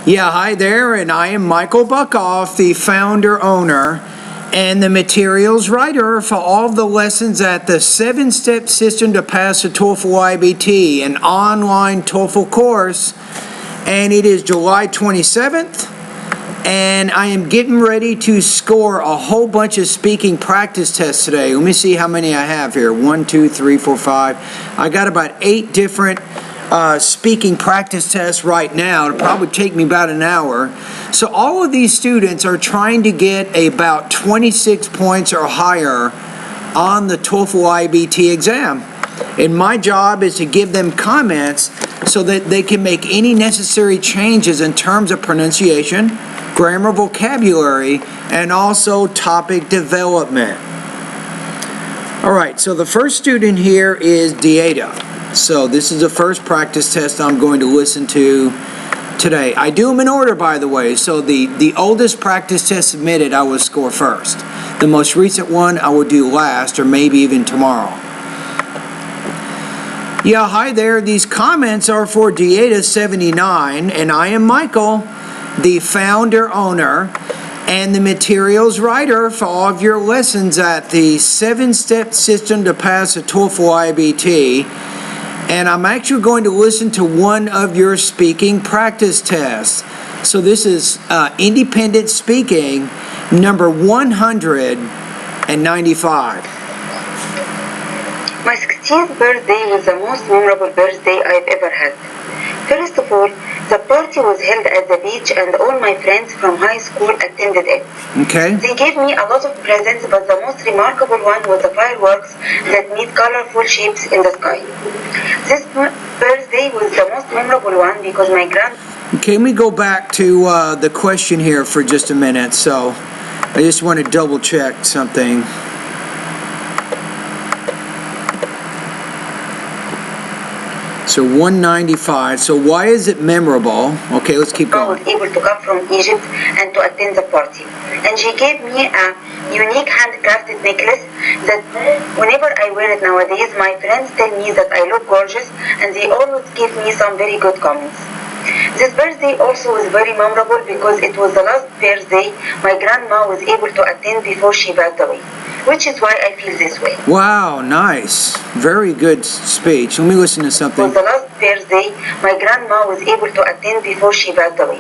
Yeah, hi there, and I am Michael Buckoff, the founder, owner, and the materials writer for all of the lessons at the 7-Step System to Pass the TOEFL IBT, an online TOEFL course, and it is July 27th, and I am getting ready to score a whole bunch of speaking practice tests today. Let me see how many I have here. 1, 2, 3, 4, 5. I got about 8 different speaking practice tests right now. It'll probably take me about an hour. So all of these students are trying to get about 26 points or higher on the TOEFL IBT exam. And my job is to give them comments so that they can make any necessary changes in terms of pronunciation, grammar, vocabulary, and also topic development. All right, so the first student here is Dieta. So this is the first practice test I'm going to listen to today. I do them in order, by the way. So the oldest practice test submitted, I will score first. The most recent one, I will do last, or maybe even tomorrow. Yeah, hi there. These comments are for Dieta79, and I am Michael, the founder, owner, and the materials writer for all of your lessons at the 7-Step System to Pass the TOEFL IBT. And I'm actually going to listen to one of your speaking practice tests. So this is independent speaking, number 195. My 16th birthday was the most memorable birthday I've ever had. First of all, the party was held at the beach and all my friends from high school attended it. Okay. They gave me a lot of presents, but the most remarkable one was the fireworks that made colorful shapes in the sky. This birthday was the most memorable one because my Okay, let me go back to the question here for just a minute. So I just want to double check something. So 195. So why is it memorable? Okay, let's keep going. I was able to come from Egypt and to attend the party. And she gave me a unique handcrafted necklace that whenever I wear it nowadays, my friends tell me that I look gorgeous and they always give me some very good comments. This birthday also was very memorable because it was the last birthday my grandma was able to attend before she passed away, which is why I feel this way. Wow, nice. Very good speech. Let me listen to something. It was the last birthday my grandma was able to attend before she passed away.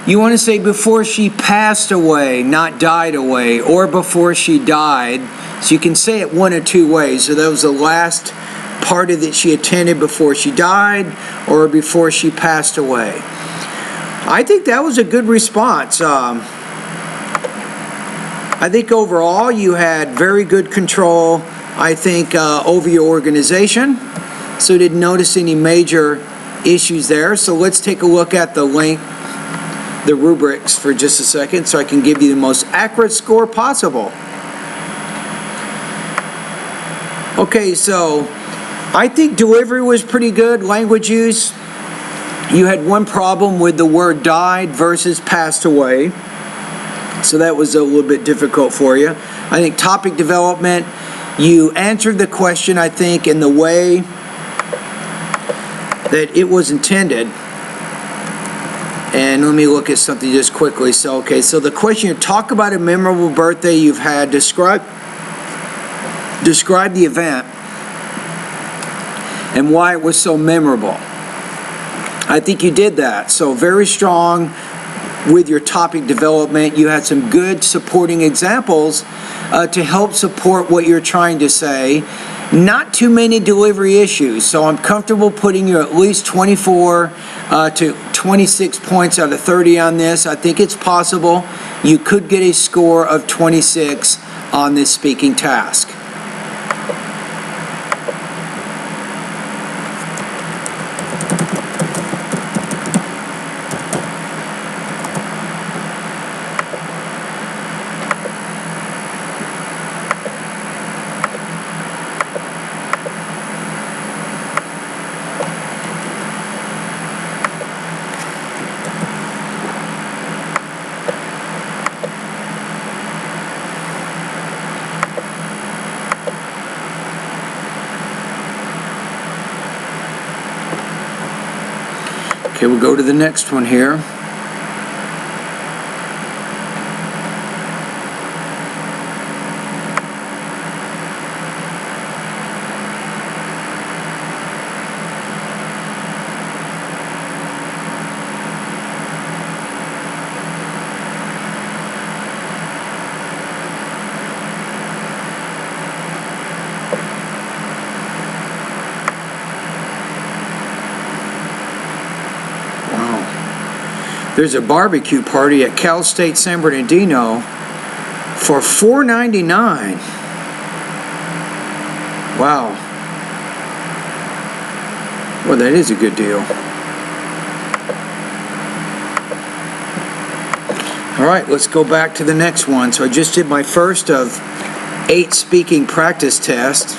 You want to say before she passed away, not died away, or before she died. So you can say it one of two ways. So that was the last party that she attended before she died or before she passed away. I think that was a good response. I think overall you had very good control, I think, over your organization. So didn't notice any major issues there. So let's take a look at the rubrics for just a second so I can give you the most accurate score possible. Okay, so I think delivery was pretty good. Language use, you had one problem with the word died versus passed away. So that was a little bit difficult for you. I think topic development, you answered the question, I think, in the way that it was intended. And let me look at something just quickly. So, okay, so the question, talk about a memorable birthday you've had. Describe the event and why it was so memorable. I think you did that. So very strong with your topic development. You had some good supporting examples to help support what you're trying to say. Not too many delivery issues, so I'm comfortable putting you at least 24 to 26 points out of 30 on this. I think it's possible you could get a score of 26 on this speaking task. Okay, we'll go to the next one here. There's a barbecue party at Cal State San Bernardino for $4.99. Wow. Well, that is a good deal. All right, let's go back to the next one. So I just did my first of 8 speaking practice tests.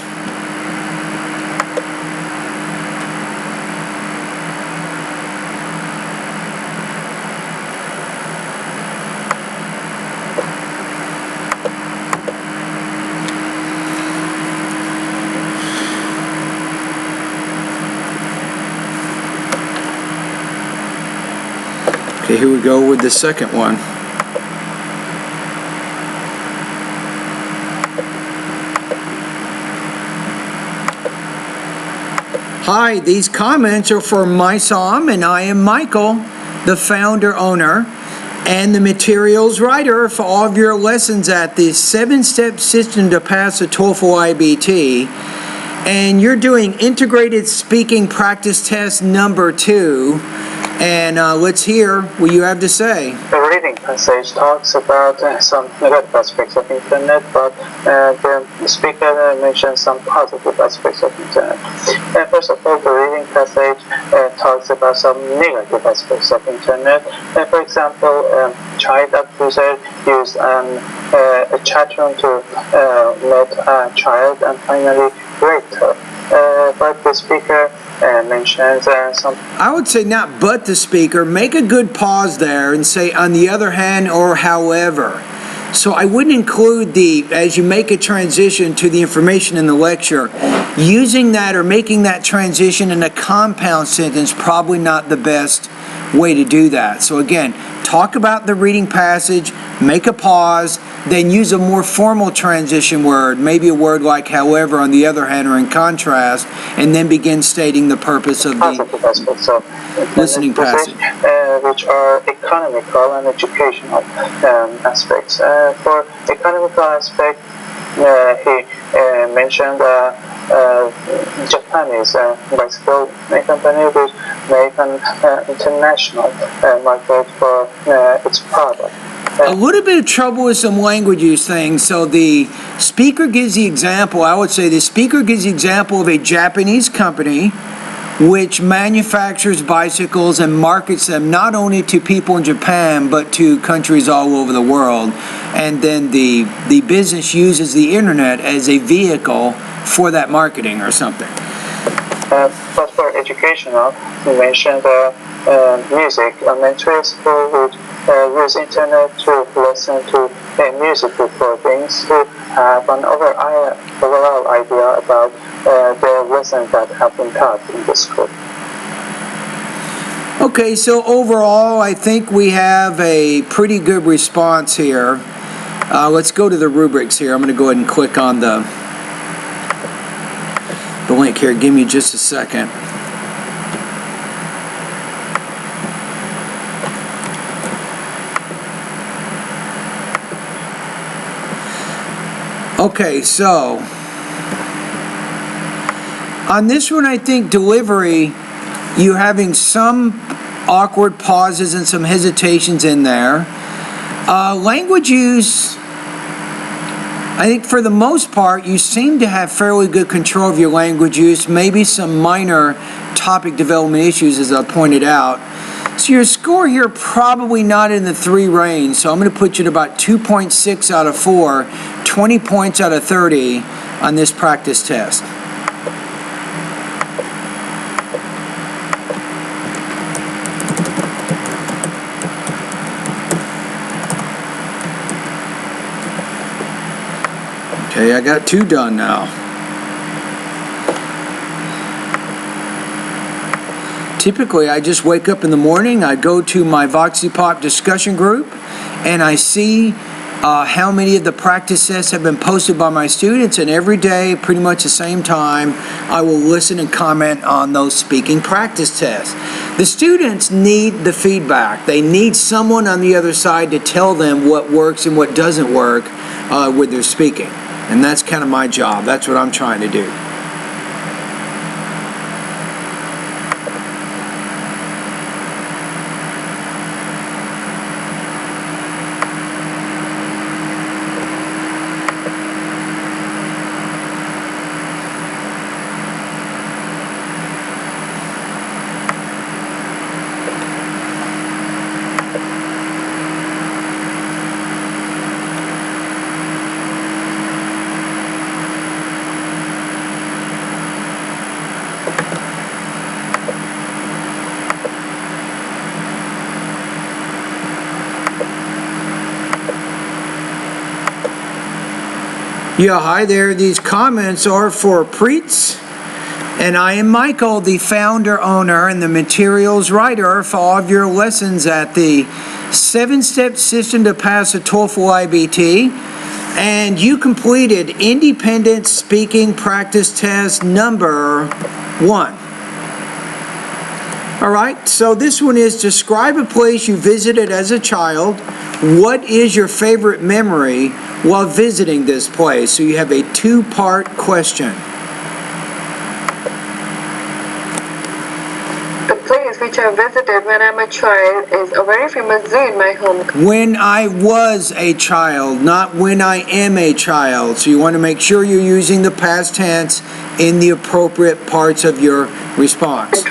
Okay, here we go with the second one. Hi, these comments are for Mysom, and I am Michael, the founder, owner, and the materials writer for all of your lessons at the 7-step system to pass a TOEFL IBT. And you're doing integrated speaking practice test number 2. And let's hear what you have to say. The reading passage talks about some negative aspects of internet, but the speaker mentions some positive aspects of internet. First of all, the reading passage talks about some negative aspects of internet. For example, child abuser used a chat room to meet a child and finally raped her. But the speaker mentions some... I would say not but the speaker. Make a good pause there and say on the other hand or however. So I wouldn't include as you make a transition to the information in the lecture, using that or making that transition in a compound sentence, probably not the best way to do that. So again, talk about the reading passage, make a pause, then use a more formal transition word, maybe a word like however on the other hand or in contrast, and then begin stating the purpose of the listening passage. Which are economical and educational aspects. For economical aspect, he mentioned Japanese bicycle company which make an international market for its product. A little bit of trouble with some language use things. So the speaker gives the example, I would say the speaker gives the example of a Japanese company which manufactures bicycles and markets them not only to people in Japan but to countries all over the world. And then the business uses the internet as a vehicle for that marketing or something. But for educational, you mentioned music. Elementary school would use internet to listen to music recordings to have an overall idea about the lessons that have been taught in the school. Okay, so overall, I think we have a pretty good response here. Let's go to the rubrics here. I'm going to go ahead and click on the link here. Give me just a second. Okay, so on this one, I think delivery, you're having some awkward pauses and some hesitations in there. Language use, I think for the most part, you seem to have fairly good control of your language use, maybe some minor topic development issues, as I pointed out. So your score here probably not in the 3 range, so I'm going to put you at about 2.6 out of 4, 20 points out of 30 on this practice test. Okay, I got 2 done now. Typically, I just wake up in the morning, I go to my VoxyPop discussion group, and I see how many of the practice tests have been posted by my students, and every day, pretty much the same time, I will listen and comment on those speaking practice tests. The students need the feedback. They need someone on the other side to tell them what works and what doesn't work with their speaking. And that's kind of my job. That's what I'm trying to do. Yeah, hi there. These comments are for Preets. And I am Michael, the founder, owner, and the materials writer for all of your lessons at the 7-Step System to Pass a TOEFL IBT. And you completed Independent Speaking Practice Test number 1. All right, so this one is describe a place you visited as a child. What is your favorite memory while visiting this place? So you have a 2-part question. The place which I visited when I'm a child is a very famous zoo in my home. When I was a child, not when I am a child. So you want to make sure you're using the past tense in the appropriate parts of your response.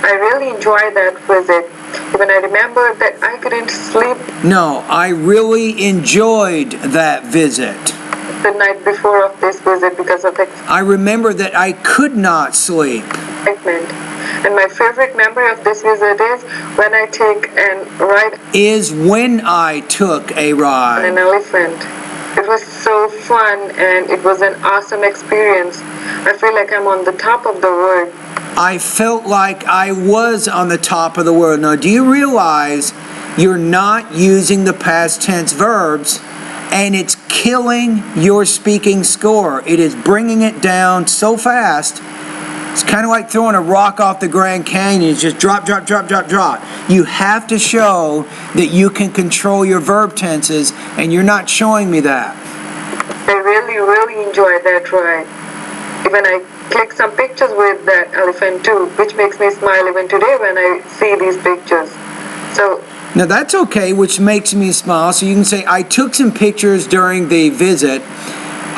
I really enjoyed that visit. Even I remember that I couldn't sleep. No, I really enjoyed that visit. The night before of this visit because of I remember that I could not sleep. excitement. And my favorite memory of this visit is when I take a ride Is when I took a on ride. an elephant. It was so fun and it was an awesome experience. I feel like I'm on the top of the world. I felt like I was on the top of the world. Now, do you realize you're not using the past tense verbs and it's killing your speaking score? It is bringing it down so fast. It's kind of like throwing a rock off the Grand Canyon. It's just drop, drop, drop, drop, drop. You have to show that you can control your verb tenses, and you're not showing me that. I really enjoyed that ride. Even I clicked some pictures with that elephant too, which makes me smile even today when I see these pictures. So Now that's okay, which makes me smile. So you can say, I took some pictures during the visit,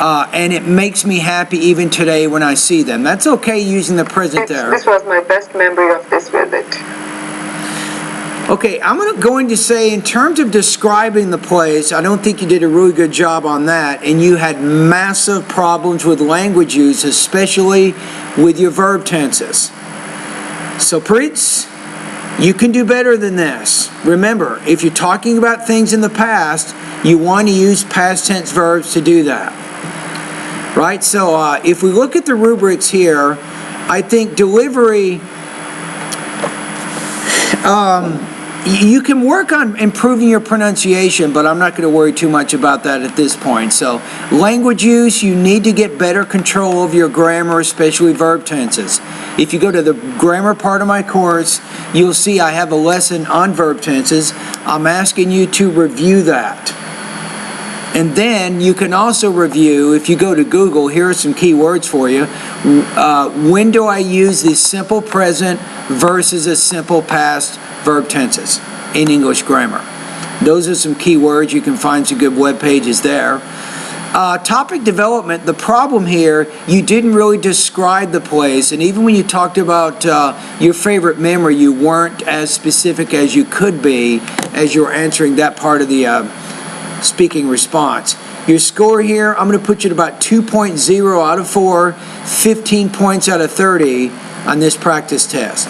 and it makes me happy even today when I see them. That's okay using the present there. this was my best memory of this visit. Okay, I'm going to say in terms of describing the place, I don't think you did a really good job on that, and you had massive problems with language use, especially with your verb tenses. So Preets, you can do better than this. Remember, if you're talking about things in the past, you want to use past tense verbs to do that. Right? So if we look at the rubrics here, I think delivery, you can work on improving your pronunciation, but I'm not going to worry too much about that at this point. So language use, you need to get better control of your grammar, especially verb tenses. If you go to the grammar part of my course, you'll see I have a lesson on verb tenses. I'm asking you to review that. And then you can also review, if you go to Google, here are some key words for you. When do I use the simple present versus a simple past verb tenses in English grammar? Those are some key words. You can find some good web pages there. Topic development, the problem here, you didn't really describe the place, and even when you talked about your favorite memory, you weren't as specific as you could be as you were answering that part of the speaking response. Your score here, I'm going to put you at about 2.0 out of 4, 15 points out of 30 on this practice test.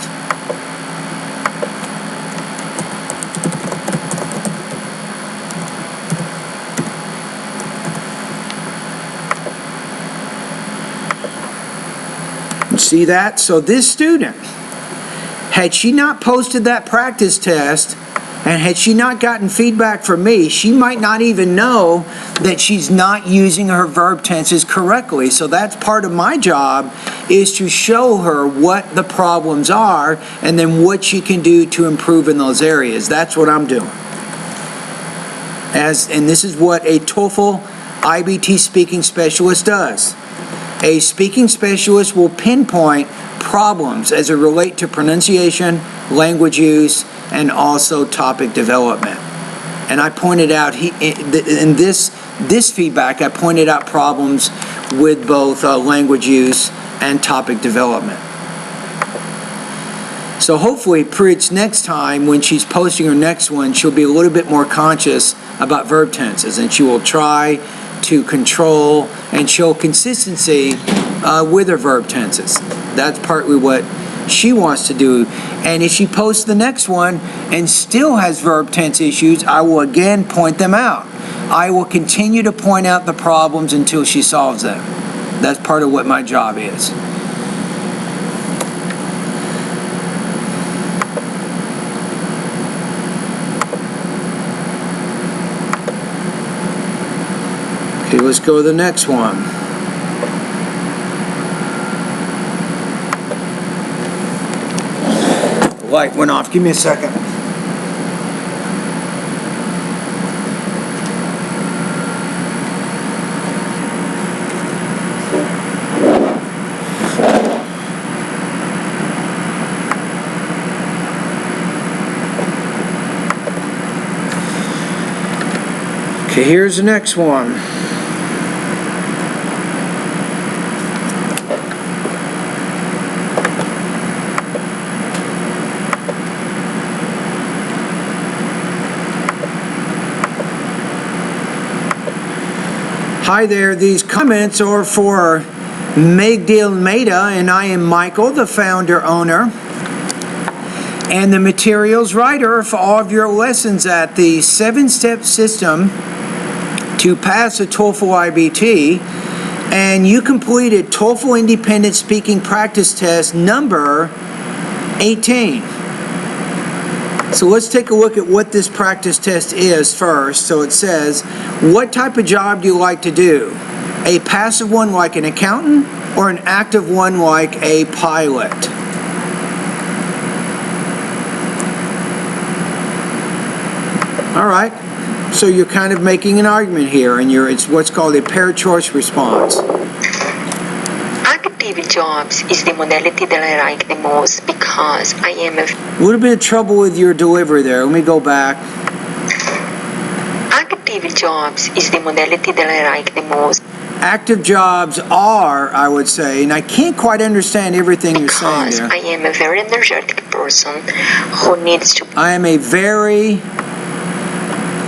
You see that? So this student, had she not posted that practice test, and had she not gotten feedback from me, she might not even know that she's not using her verb tenses correctly. So that's part of my job, is to show her what the problems are and then what she can do to improve in those areas. That's what I'm doing. And this is what a TOEFL IBT speaking specialist does. A speaking specialist will pinpoint problems as it relate to pronunciation, language use, and also topic development. And I pointed out, in this feedback, I pointed out problems with both language use and topic development. So hopefully, Preets, next time when she's posting her next one, she'll be a little bit more conscious about verb tenses, and she will try to control and show consistency with her verb tenses. That's partly what she wants to do. And if she posts the next one and still has verb tense issues, I will again point them out. I will continue to point out the problems until she solves them. That's part of what my job is. Okay, let's go to the next one. The light went off. Give me a second. Okay, here's the next one. Hi there, these comments are for Megdil Meda, and I am Michael, the founder owner and the materials writer for all of your lessons at the 7-step system to pass a TOEFL IBT, and you completed TOEFL Independent Speaking Practice Test number 18. So let's take a look at what this practice test is first. So it says, what type of job do you like to do? A passive one like an accountant, or an active one like a pilot? All right, so you're kind of making an argument here, and it's what's called a paired choice response. Active jobs is the modality that I like the most because I am A little bit of trouble with your delivery there. Let me go back. Active jobs is the modality that I like the most. Active jobs are, I would say, and I can't quite understand everything you're saying Because there. I am a very energetic person who needs to. I am a very...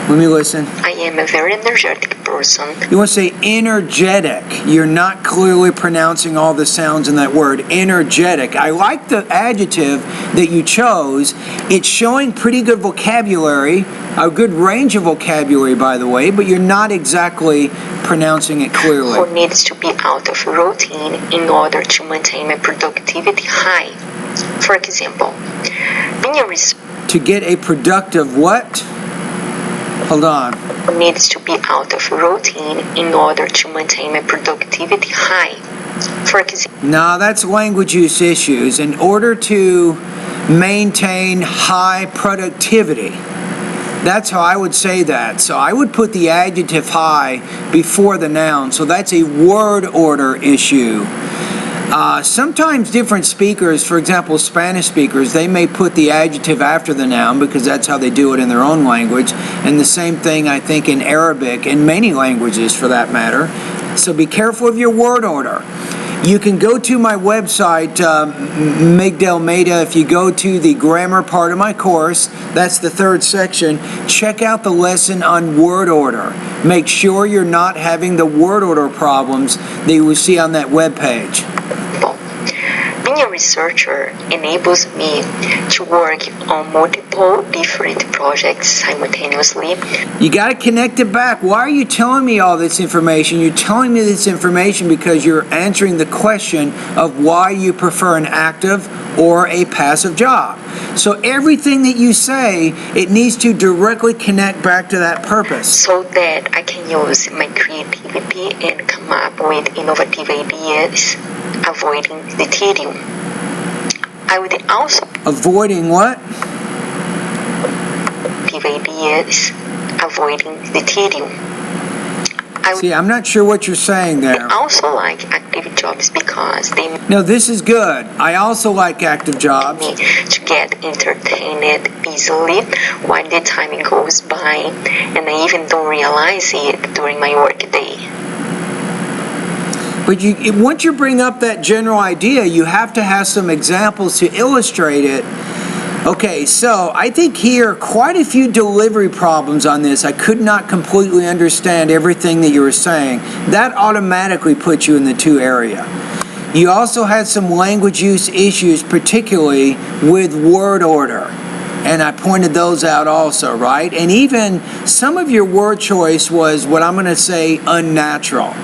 Let me listen. I am a very energetic person. You want to say energetic. You're not clearly pronouncing all the sounds in that word. Energetic. I like the adjective that you chose. It's showing pretty good vocabulary, a good range of vocabulary, by the way, but you're not exactly pronouncing it clearly. Who needs to be out of routine in order to maintain my productivity high. For example, when you To get a productive what? Hold on. Needs to be out of routine in order to maintain my productivity high. For example, No, that's language use issues. In order to maintain high productivity, that's how I would say that. So I would put the adjective high before the noun. So that's a word order issue. Sometimes different speakers, for example, Spanish speakers, they may put the adjective after the noun because that's how they do it in their own language. And the same thing, I think, in Arabic and many languages for that matter. So be careful of your word order. You can go to my website, Megdil Meda. If you go to the grammar part of my course, that's the 3rd section, check out the lesson on word order. Make sure you're not having the word order problems that you will see on that web page. being a researcher enables me to work on multiple different projects simultaneously. You got to connect it back. Why are you telling me all this information? You're telling me this information because you're answering the question of why you prefer an active or a passive job. So everything that you say, it needs to directly connect back to that purpose. So that I can use my creativity and come up with innovative ideas, avoiding the tedium. I would also Avoiding what? ideas, avoiding the tedium. See, I'm not sure what you're saying there. I also like active jobs because they No, this is good. I also like active jobs. me to get entertained easily while the time goes by, and I even don't realize it during my work day. But once you bring up that general idea, you have to have some examples to illustrate it. Okay, so I think here quite a few delivery problems on this. I could not completely understand everything that you were saying. That automatically puts you in the 2 area. You also had some language use issues, particularly with word order. And I pointed those out also, right? And even some of your word choice was what I'm going to say unnatural.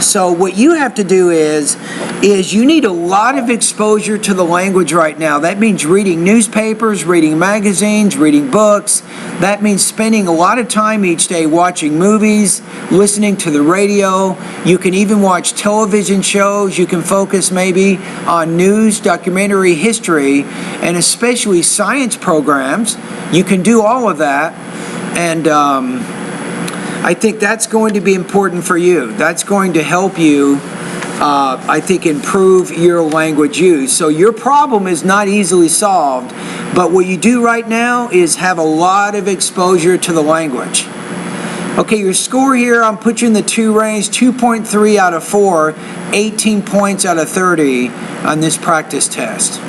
So what you have to do is you need a lot of exposure to the language right now. That means reading newspapers, reading magazines, reading books. That means spending a lot of time each day watching movies, listening to the radio. You can even watch television shows. You can focus maybe on news, documentary history, and especially science programs. You can do all of that. And I think that's going to be important for you. That's going to help you, I think, improve your language use. So your problem is not easily solved, but what you do right now is have a lot of exposure to the language. Okay, your score here, I'm putting you in the 2 range, 2.3 out of 4, 18 points out of 30 on this practice test.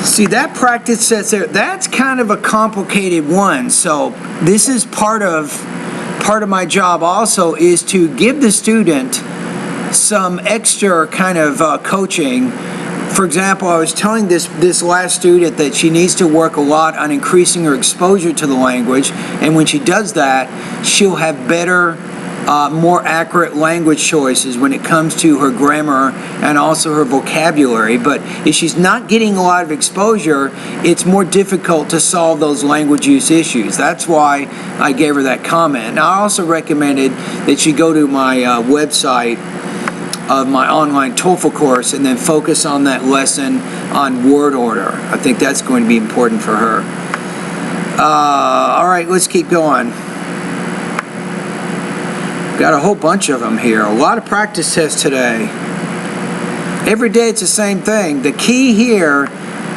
See, that practice test there, that's kind of a complicated one. So this is part of my job also, is to give the student some extra kind of coaching. For example, I was telling this last student that she needs to work a lot on increasing her exposure to the language, and when she does that, she'll have better, more accurate language choices when it comes to her grammar and also her vocabulary. But if she's not getting a lot of exposure, it's more difficult to solve those language use issues. That's why I gave her that comment. And I also recommended that she go to my website of my online TOEFL course and then focus on that lesson on word order. I think that's going to be important for her. All right, let's keep going. Got a whole bunch of them here. A lot of practice tests today. Every day it's the same thing. The key here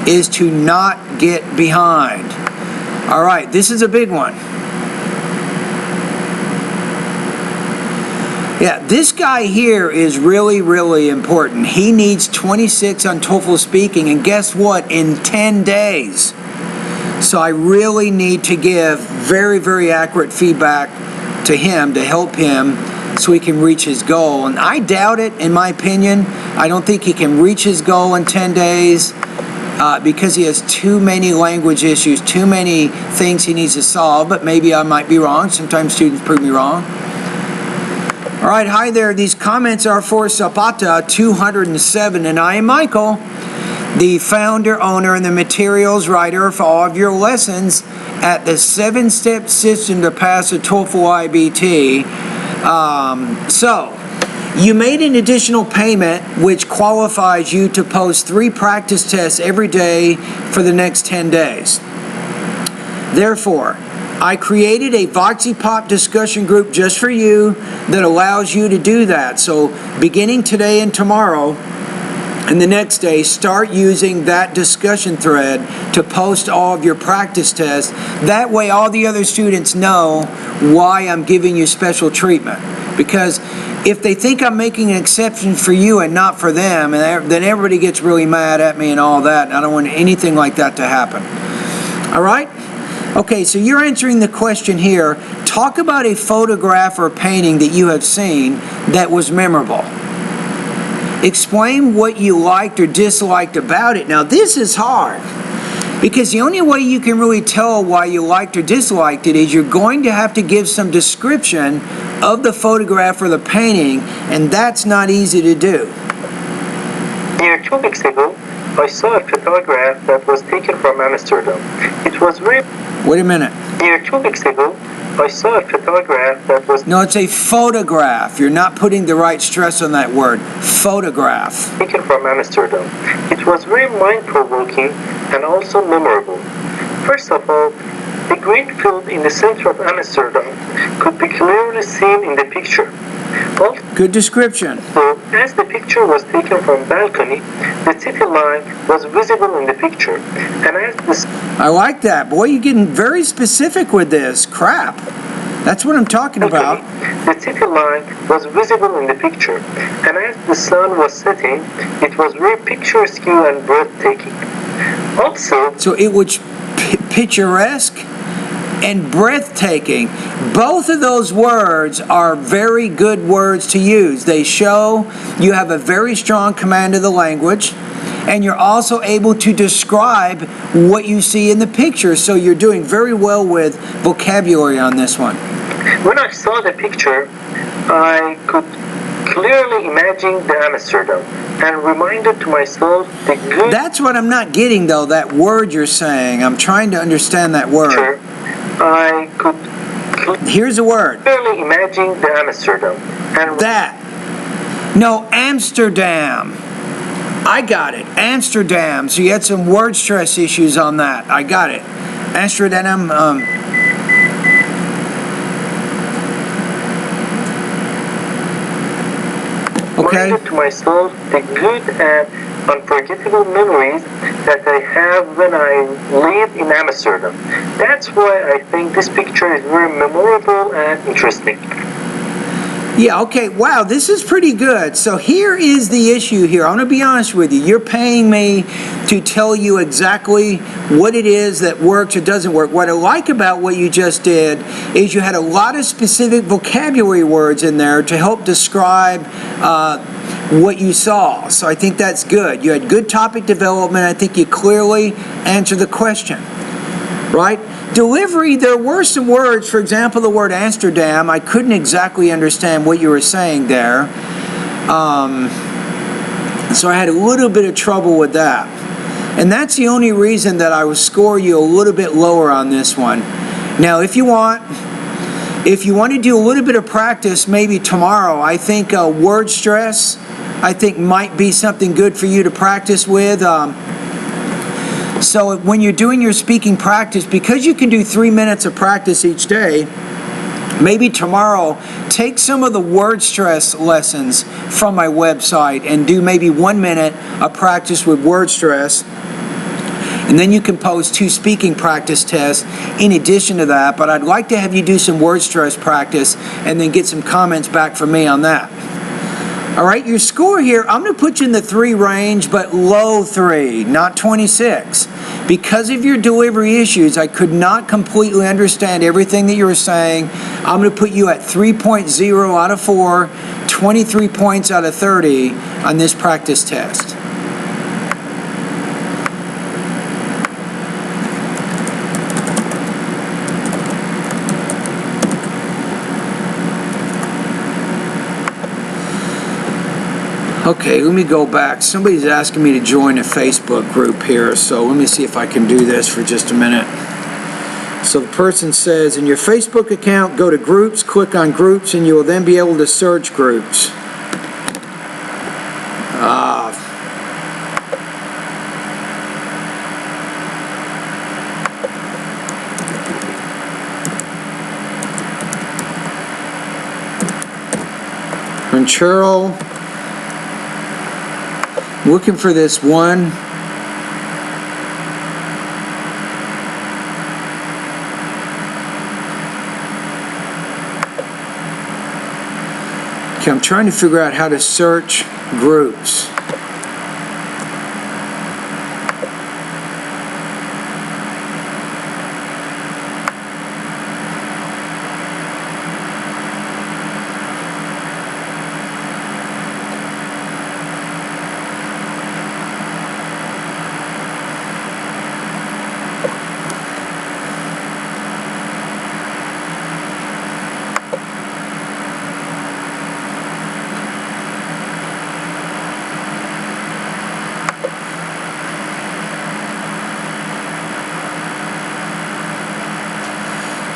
is to not get behind. All right, this is a big one. Yeah, this guy here is really, really important. He needs 26 on TOEFL speaking, and guess what? In 10 days. So I really need to give very, very accurate feedback to him to help him so he can reach his goal. And I doubt it, in my opinion. I don't think he can reach his goal in 10 days because he has too many language issues, too many things he needs to solve, but maybe I might be wrong. Sometimes students prove me wrong. All right, hi there. These comments are for Zapata 207, and I am Michael, the founder, owner, and the materials writer for all of your lessons at the 7-step system to pass a TOEFL IBT. So, you made an additional payment which qualifies you to post 3 practice tests every day for the next 10 days. Therefore, I created a VoxyPop discussion group just for you that allows you to do that. So, beginning today and tomorrow, and the next day, start using that discussion thread to post all of your practice tests. That way, all the other students know why I'm giving you special treatment. Because if they think I'm making an exception for you and not for them, then everybody gets really mad at me and all that. And I don't want anything like that to happen. All right? Okay, so you're answering the question here. Talk about a photograph or painting that you have seen that was memorable. Explain what you liked or disliked about it. Now, this is hard because the only way you can really tell why you liked or disliked it is you're going to have to give some description of the photograph or the painting, and that's not easy to do. Near 2 weeks ago, I saw a photograph that was taken from Amsterdam. It was very... Wait a minute. Near 2 weeks ago, I saw a photograph that was... No, it's a photograph. You're not putting the right stress on that word. Photograph. Taken from Amsterdam. It was very mind-provoking and also memorable. First of all, the green field in the center of Amsterdam could be clearly seen in the picture. Also, good description. So, as the picture was taken from balcony, the city line was visible in the picture. And as the... I like that. Boy, you're getting very specific with this. Crap. That's what I'm talking about. The city line was visible in the picture, and as the sun was setting, it was very picturesque and breathtaking. Also, So it was picturesque and breathtaking. Both of those words are very good words to use. They show you have a very strong command of the language, and you're also able to describe what you see in the picture. So you're doing very well with vocabulary on this one. when I saw the picture, I could clearly imagine the Amsterdam and reminded to myself the good That's what I'm not getting, though, that word you're saying. I'm trying to understand that word. picture. I could Here's a word. clearly imagine the Amsterdam and That. No, Amsterdam. I got it. Amsterdam. So you had some word stress issues on that. I got it. Amsterdam. Okay. reminded to myself the good and unforgettable memories that I have when I lived in Amsterdam. That's why I think this picture is very memorable and interesting. Yeah, okay. Wow, this is pretty good. So here is the issue here. I'm going to be honest with you. You're paying me to tell you exactly what it is that works or doesn't work. What I like about what you just did is you had a lot of specific vocabulary words in there to help describe what you saw. So I think that's good. You had good topic development. I think you clearly answered the question, right? Delivery, there were some words, for example, the word Amsterdam, I couldn't exactly understand what you were saying there. So I had a little bit of trouble with that. And that's the only reason that I would score you a little bit lower on this one. Now, if you want to do a little bit of practice, maybe tomorrow, I think word stress, I think might be something good for you to practice with. So when you're doing your speaking practice, because you can do 3 minutes of practice each day, maybe tomorrow take some of the word stress lessons from my website and do maybe 1 minute of practice with word stress. And then you can post 2 speaking practice tests in addition to that. But I'd like to have you do some word stress practice and then get some comments back from me on that. All right, your score here, I'm going to put you in the 3 range, but low 3, not 26. Because of your delivery issues, I could not completely understand everything that you were saying. I'm going to put you at 3.0 out of 4, 23 points out of 30 on this practice test. Okay, let me go back. Somebody's asking me to join a Facebook group here, so let me see if I can do this for just a minute. So the person says, in your Facebook account, go to groups, click on groups, and you will then be able to search groups. And Cheryl, looking for this one. Okay, I'm trying to figure out how to search groups.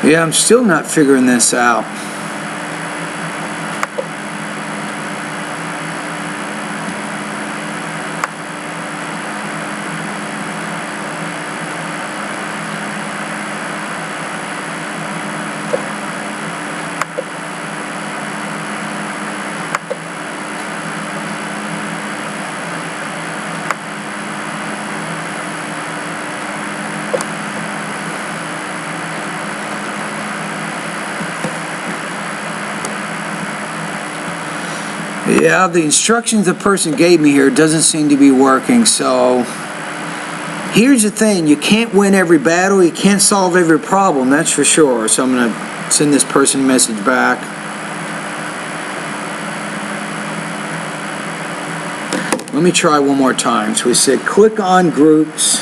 Yeah, I'm still not figuring this out. Yeah, the instructions the person gave me here doesn't seem to be working, so here's the thing, you can't win every battle, you can't solve every problem, that's for sure. So I'm going to send this person a message back. Let me try one more time. So we said click on groups.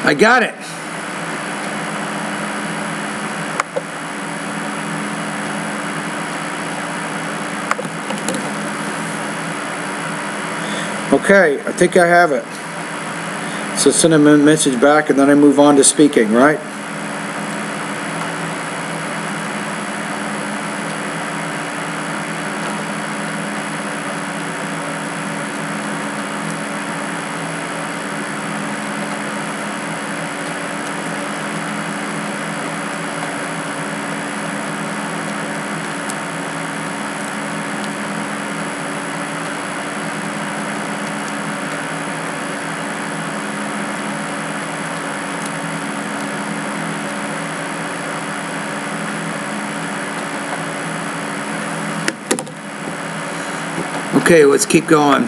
I got it. Okay, I think I have it. So send them a message back and then I move on to speaking, right? Okay, let's keep going.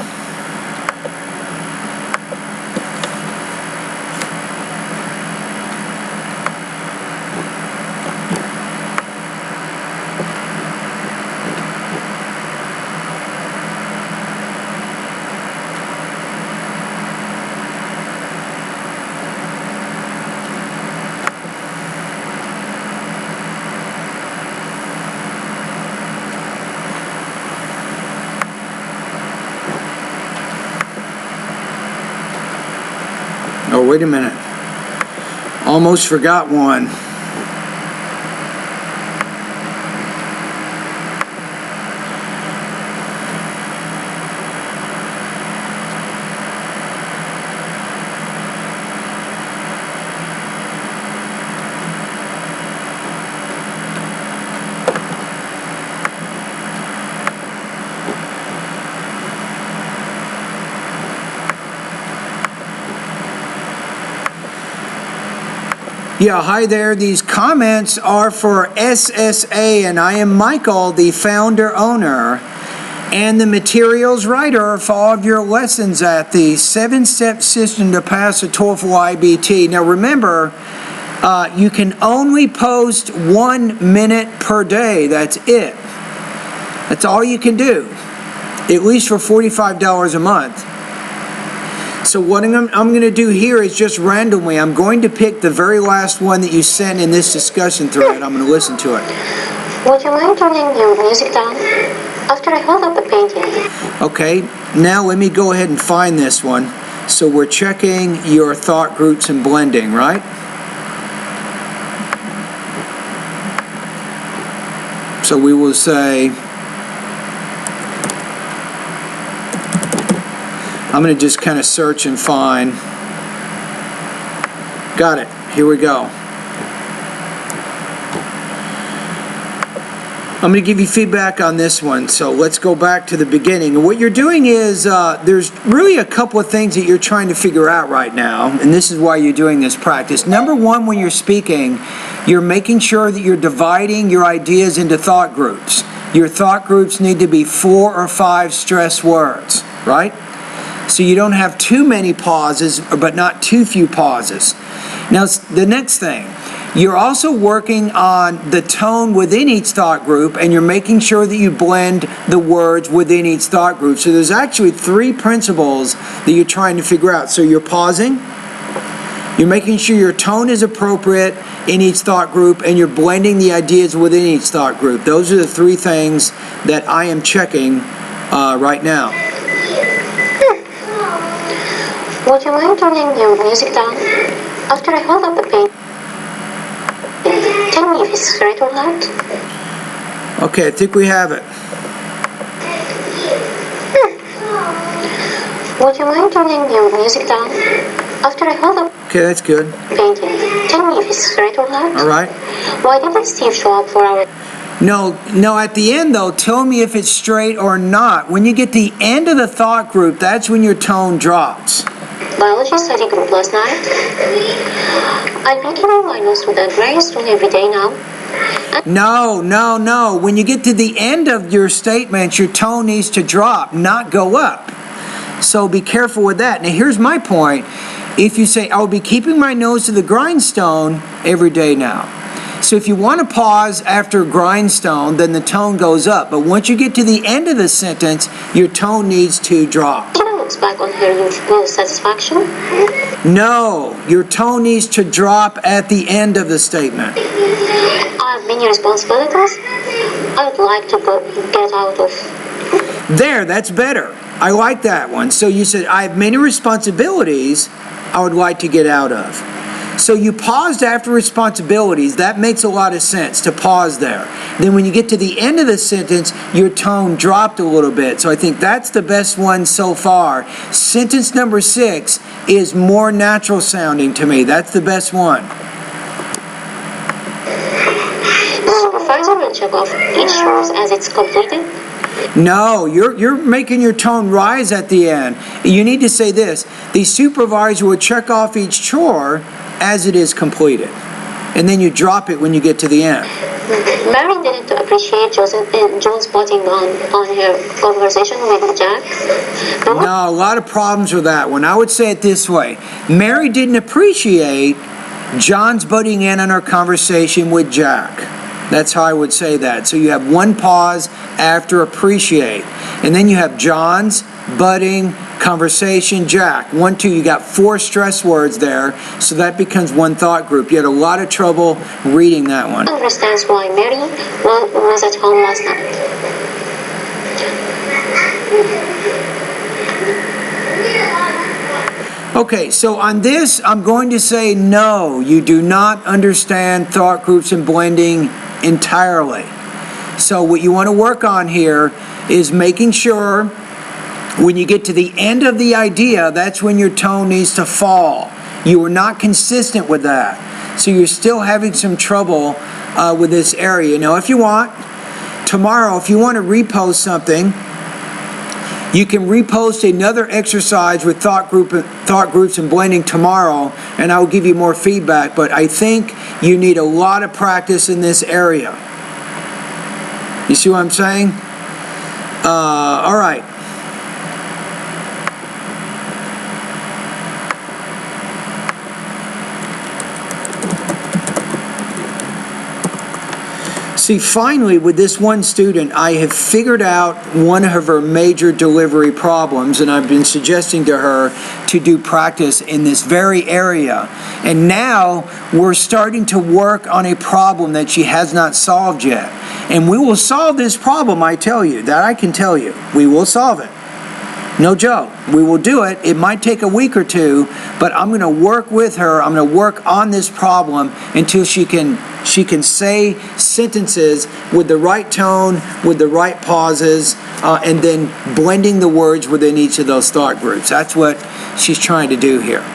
Oh, wait a minute. Almost forgot one. Yeah, hi there. These comments are for SSA, and I am Michael, the founder owner and the materials writer for all of your lessons at the 7-step system to pass the TOEFL IBT. Now remember, you can only post 1 minute per day. That's it. That's all you can do, at least for $45 a month. So what I'm going to do here is just randomly, I'm going to pick the very last one that you sent in this discussion thread. I'm going to listen to it. Would you mind turning your music down after I hold up the painting? Okay, now let me go ahead and find this one. So we're checking your thought groups and blending, right? So we will say, I'm going to just kind of search and find. Got it. Here we go. I'm going to give you feedback on this one. So let's go back to the beginning. And what you're doing is there's really a couple of things that you're trying to figure out right now. And this is why you're doing this practice. Number one, when you're speaking, you're making sure that you're dividing your ideas into thought groups. Your thought groups need to be 4 or 5 stress words, right? So you don't have too many pauses, but not too few pauses. Now, the next thing, you're also working on the tone within each thought group, and you're making sure that you blend the words within each thought group. So there's actually 3 principles that you're trying to figure out. So you're pausing, you're making sure your tone is appropriate in each thought group, and you're blending the ideas within each thought group. Those are the 3 things that I am checking right now. Would you mind turning your music down after I hold up the painting? Tell me if it's great or not. Okay, I think we have it. Would you mind turning your music down After I hold up Okay, that's good. painting, tell me if it's straight or not. All right. Why didn't Steve show up for our No, at the end though, tell me if it's straight or not. When you get the end of the thought group, that's when your tone drops. biology study group last night? I'll be keeping my nose to that gray stone every day now. No. When you get to the end of your statement, your tone needs to drop, not go up. So be careful with that. Now here's my point. If you say, I'll be keeping my nose to the grindstone every day now. So if you want to pause after grindstone, then the tone goes up. But once you get to the end of the sentence, your tone needs to drop. Tina looks back on her with satisfaction. No, your tone needs to drop at the end of the statement. I have many responsibilities I would like to get out of. There, that's better. I like that one. So you said, I have many responsibilities I would like to get out of. So you paused after responsibilities. That makes a lot of sense to pause there. Then when you get to the end of the sentence, your tone dropped a little bit. So I think that's the best one so far. Sentence number 6 is more natural sounding to me. That's the best one. The supervisor will check off each chores as it's completed. No, you're making your tone rise at the end. You need to say this. The supervisor will check off each chore as it is completed. And then you drop it when you get to the end. Mary didn't appreciate Jones putting on her conversation with Jack. No, a lot of problems with that one. I would say it this way. Mary didn't appreciate John's butting in on her conversation with Jack. That's how I would say that. So you have one pause after appreciate. And then you have John's, butting, conversation, Jack. 1, 2, you got 4 stress words there. So that becomes one thought group. You had a lot of trouble reading that one. Understands why Mary was at home last night. Okay, so on this, I'm going to say no, you do not understand thought groups and blending entirely. So what you want to work on here is making sure when you get to the end of the idea, that's when your tone needs to fall. You are not consistent with that. So you're still having some trouble with this area. Now, if you want, tomorrow, if you want to repost something, you can repost another exercise with thought groups and blending tomorrow, and I'll give you more feedback. But I think you need a lot of practice in this area. You see what I'm saying? All right. See, finally, with this one student, I have figured out one of her major delivery problems, and I've been suggesting to her to do practice in this very area. And now we're starting to work on a problem that she has not solved yet. And we will solve this problem, I tell you. That I can tell you. We will solve it. No joke. We will do it. It might take a week or two, but I'm going to work with her. I'm going to work on this problem until she can say sentences with the right tone, with the right pauses, and then blending the words within each of those thought groups. That's what she's trying to do here.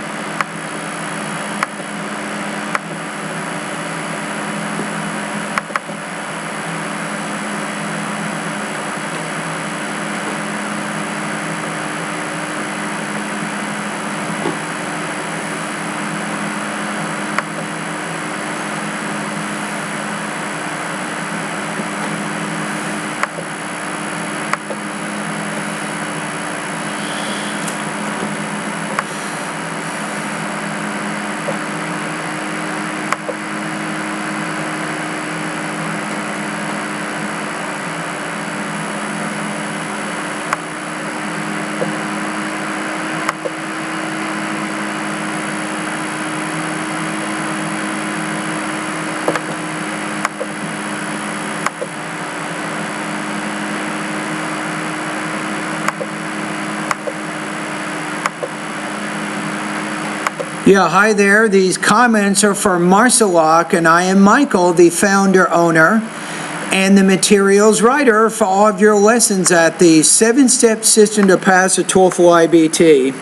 Yeah, hi there. These comments are for Marcelak, and I am Michael, the founder, owner, and the materials writer for all of your lessons at the 7-Step System to Pass a TOEFL IBT.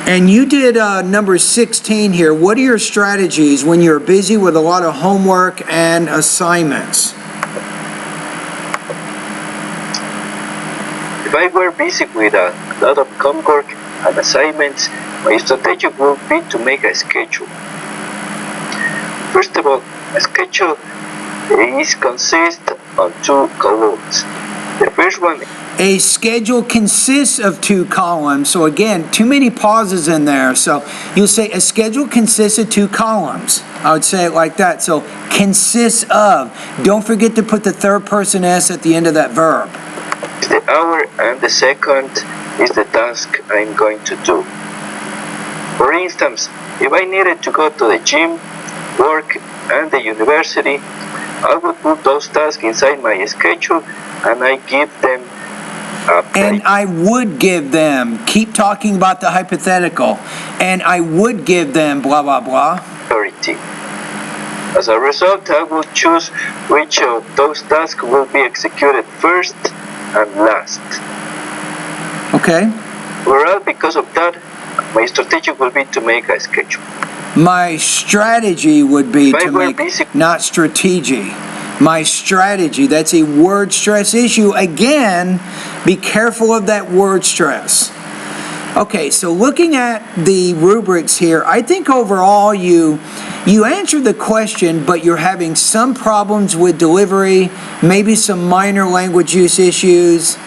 And you did number 16 here. What are your strategies when you're busy with a lot of homework and assignments? If I were busy with a lot of homework and assignments, my strategy would be to make a schedule. First of all, a schedule consists of 2 columns. The first one. A schedule consists of 2 columns. So again, too many pauses in there. So you'll say a schedule consists of 2 columns. I would say it like that. So consists of. Don't forget to put the third person S at the end of that verb. The hour, and the second is the task I'm going to do. For instance, if I needed to go to the gym, work, and the university, I would put those tasks inside my schedule and I give them and I would give them, keep talking about the hypothetical, and I would give them blah, blah, blah. Priority. As a result, I will choose which of those tasks will be executed first and last. Okay. Well, because of that, my strategy will be to make a schedule. My strategy would be to make, not strategy. My strategy, that's a word stress issue. Again, be careful of that word stress. Okay, so looking at the rubrics here, I think overall you answered the question, but you're having some problems with delivery, maybe some minor language use issues.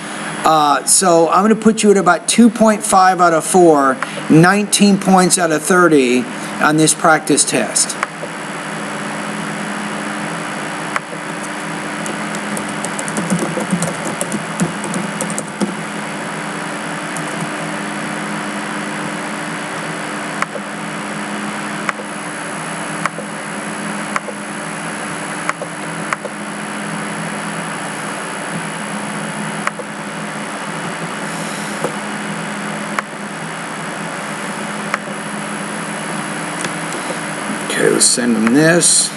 So I'm going to put you at about 2.5 out of 4, 19 points out of 30 on this practice test. Okay, let's send them this.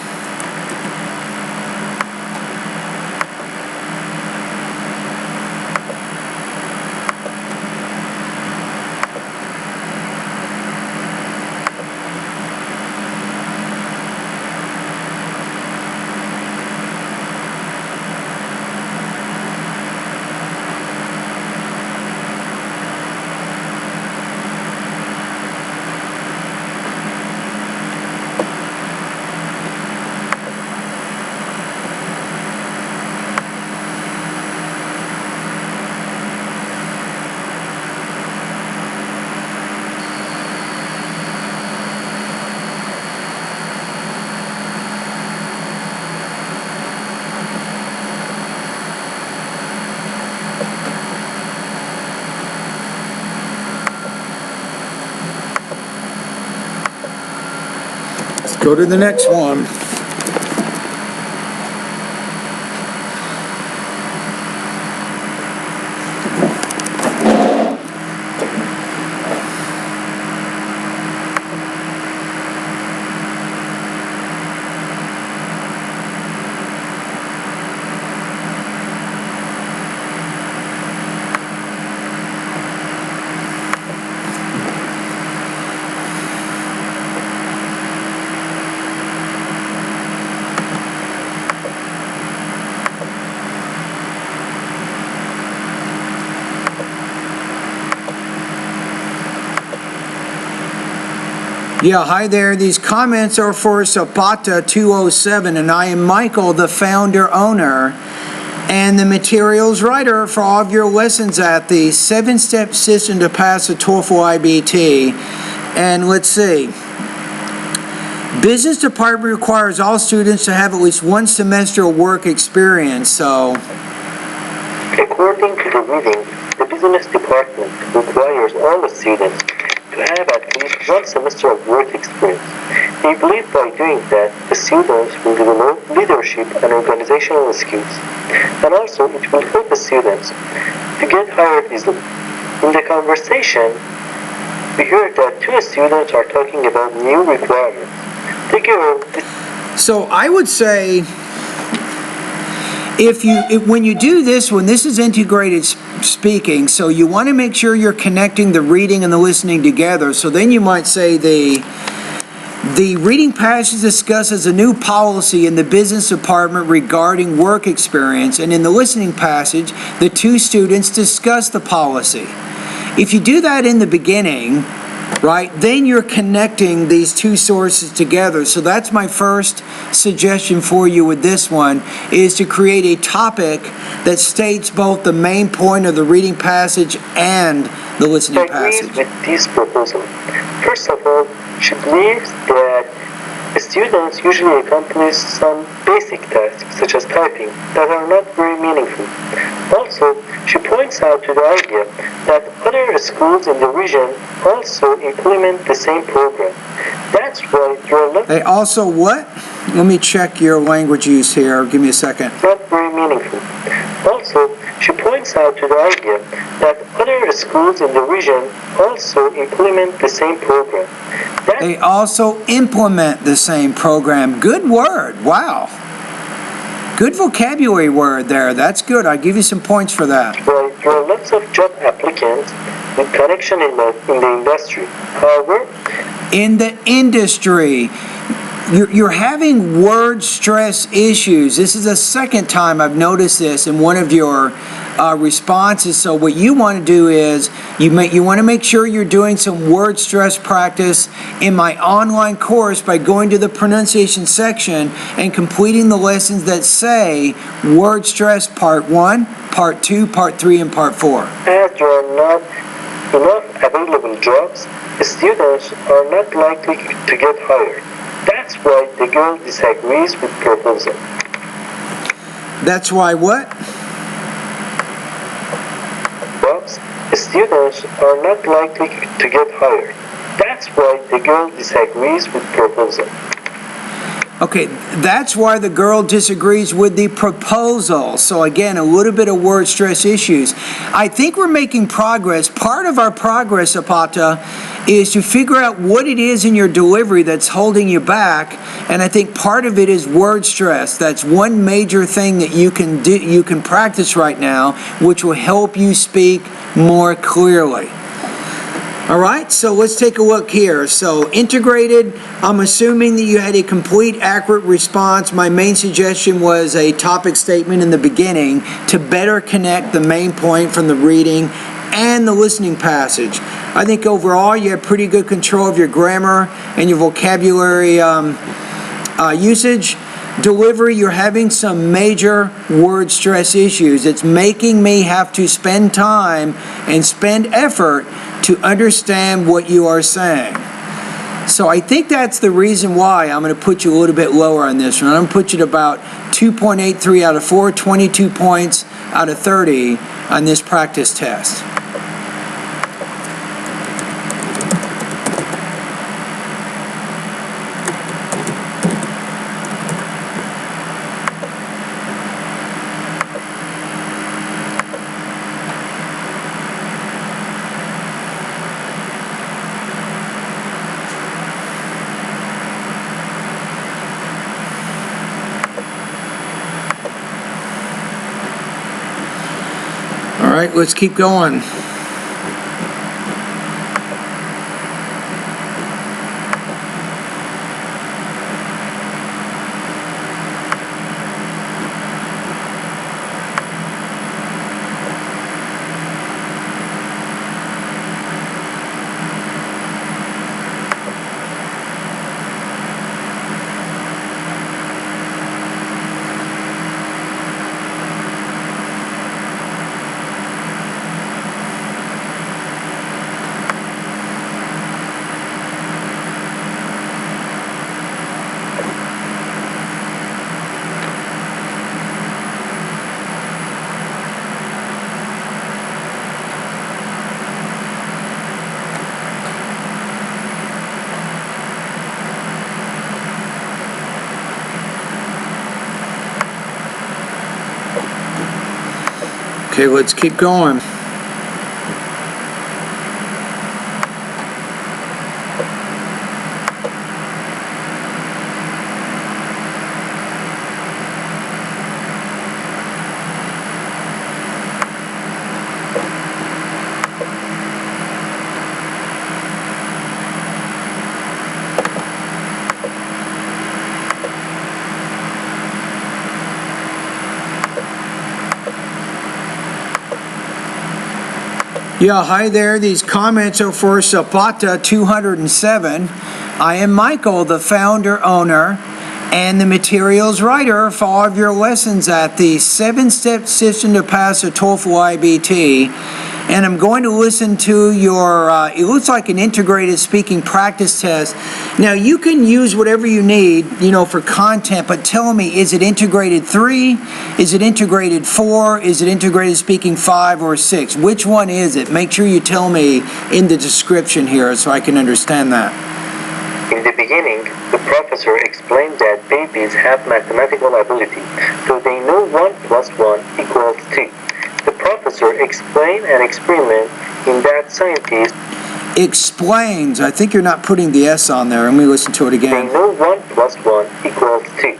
Go to the next one. Yeah, hi there. These comments are for Zapata 207, and I am Michael, the founder, owner, and the materials writer for all of your lessons at the 7-step system to pass the TOEFL IBT. And let's see. Business department requires all students to have at least 1 semester of work experience, so. According to the reading, the business department requires all the students to have at least 1 semester of work experience. They believe by doing that, the students will develop leadership and organizational skills, and also it will help the students to get hired easily. In the conversation, we heard that 2 students are talking about new requirements. The girl. So I would say, when you do this one, this is integrated speaking. So you want to make sure you're connecting the reading and the listening together. So then you might say the reading passage discusses a new policy in the business department regarding work experience, and in the listening passage, the two students discuss the policy. If you do that in the beginning, right, then you're connecting these two sources together. So that's my first suggestion for you with this one, is to create a topic that states both the main point of the reading passage and the listening agrees passage. with this proposal. First of all, she believes that the students usually accomplish some basic tasks, such as typing, that are not very meaningful. Also, she points out to the idea that other schools in the region also implement the same program. That's why there are They also what? Let me check your language use here. Give me a second. not very meaningful. Also, she points out to the idea that other schools in the region also implement the same program. They also implement the same program. Good word. Wow. Good vocabulary word there. That's good. I'll give you some points for that. Why there are lots of job applicants with connection in the industry. However, In the industry, you're having word stress issues. This is the second time I've noticed this in one of your responses. So what you want to do is you want to make sure you're doing some word stress practice in my online course by going to the pronunciation section and completing the lessons that say word stress part 1, part 2, part 3, and part 4. as there are not enough available jobs, the students are not likely to get hired. That's why the girl disagrees with proposal. That's why what? Jobs, the students are not likely to get hired. That's why the girl disagrees with proposal. Okay, that's why the girl disagrees with the proposal. So again, a little bit of word stress issues. I think we're making progress. Part of our progress, Apata, is to figure out what it is in your delivery that's holding you back. And I think part of it is word stress. That's one major thing that you can do, you can practice right now, which will help you speak more clearly. All right, so let's take a look here. So integrated, I'm assuming that you had a complete, accurate response. My main suggestion was a topic statement in the beginning to better connect the main point from the reading and the listening passage. I think overall you have pretty good control of your grammar and your vocabulary usage. Delivery, you're having some major word stress issues. It's making me have to spend time and spend effort to understand what you are saying. So I think that's the reason why I'm going to put you a little bit lower on this one. I'm going to put you at about 2.83 out of 4, 22 points out of 30 on this practice test. All right, let's keep going. Okay, let's keep going. Yeah, hi there. These comments are for Zapata 207. I am Michael, the founder, owner, and the materials writer for all of your lessons at the 7-step system to pass a TOEFL IBT. And I'm going to listen to your, it looks like an integrated speaking practice test. Now, you can use whatever you need, for content, but tell me, is it integrated 3? Is it integrated 4? Is it integrated speaking 5 or 6? Which one is it? Make sure you tell me in the description here so I can understand that. In the beginning, the professor explained that babies have mathematical ability, so they know 1 plus 1 equals 2. The professor explained an experiment in that scientists explains. I think you're not putting the S on there. Let me listen to it again. They know 1 plus 1 equals 2.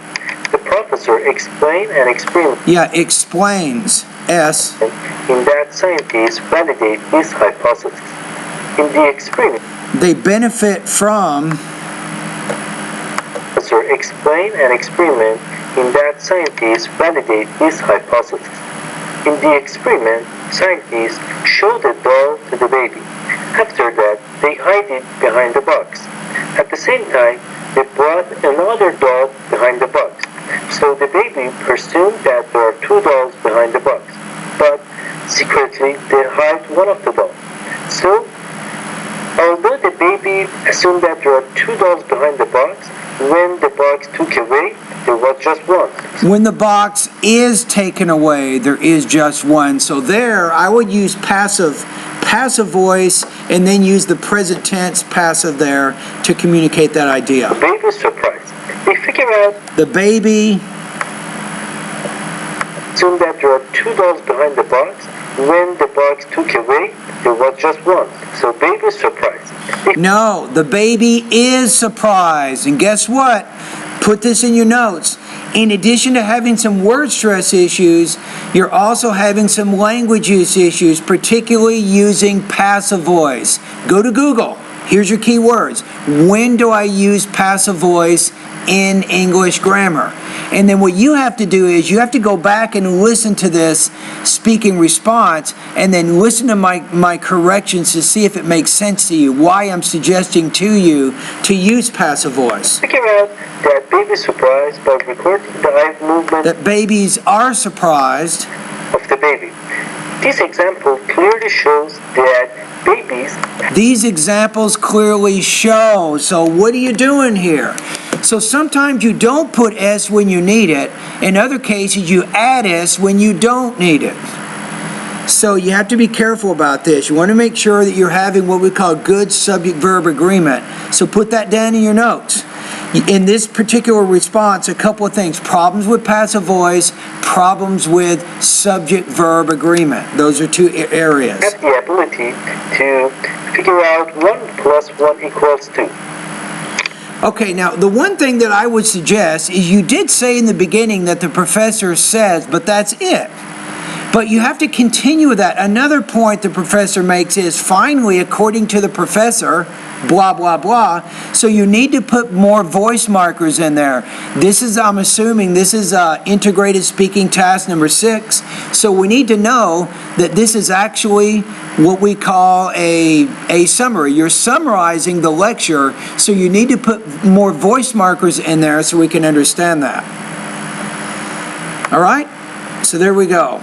The professor explained an experiment. Yeah, explains. S. In that scientists validate this hypothesis. In the experiment, they benefit from. The professor explained an experiment in that scientists validate this hypothesis. In the experiment, scientists show the doll to the baby. After that, they hide it behind the box. At the same time, they brought another doll behind the box. So the baby presumed that there are 2 dolls behind the box. But secretly, they hide one of the dolls. So, although the baby assumed that there are 2 dolls behind the box, when the box took away, there was just 1. When the box is taken away, there is just 1. So there, I would use passive voice, and then use the present tense passive there to communicate that idea. The baby is surprised. They figure out the baby assumed that there are 2 dolls behind the box. When the box took away, there was just 1. So baby is surprised. No, the baby is surprised. And guess what? Put this in your notes. In addition to having some word stress issues, you're also having some language use issues, particularly using passive voice. Go to Google. Here's your key words. When do I use passive voice in English grammar? And then what you have to do is you have to go back and listen to this speaking response and then listen to my corrections to see if it makes sense to you, why I'm suggesting to you to use passive voice. Figure out that baby's surprised by recording the eye movement. That babies are surprised of the baby. This example clearly shows that babies. These examples clearly show. So what are you doing here? So sometimes you don't put S when you need it. In other cases, you add S when you don't need it. So you have to be careful about this. You want to make sure that you're having what we call good subject-verb agreement. So put that down in your notes. In this particular response, a couple of things. Problems with passive voice, problems with subject-verb agreement. Those are 2 areas. Have the ability to figure out 1 plus 1 equals 2. Okay, now the one thing that I would suggest is you did say in the beginning that the professor says, but that's it. But you have to continue with that. Another point the professor makes is, finally, according to the professor, blah, blah, blah. So you need to put more voice markers in there. This is, I'm assuming, this is integrated speaking task number 6. So we need to know that this is actually what we call a summary. You're summarizing the lecture, so you need to put more voice markers in there so we can understand that. All right? So there we go.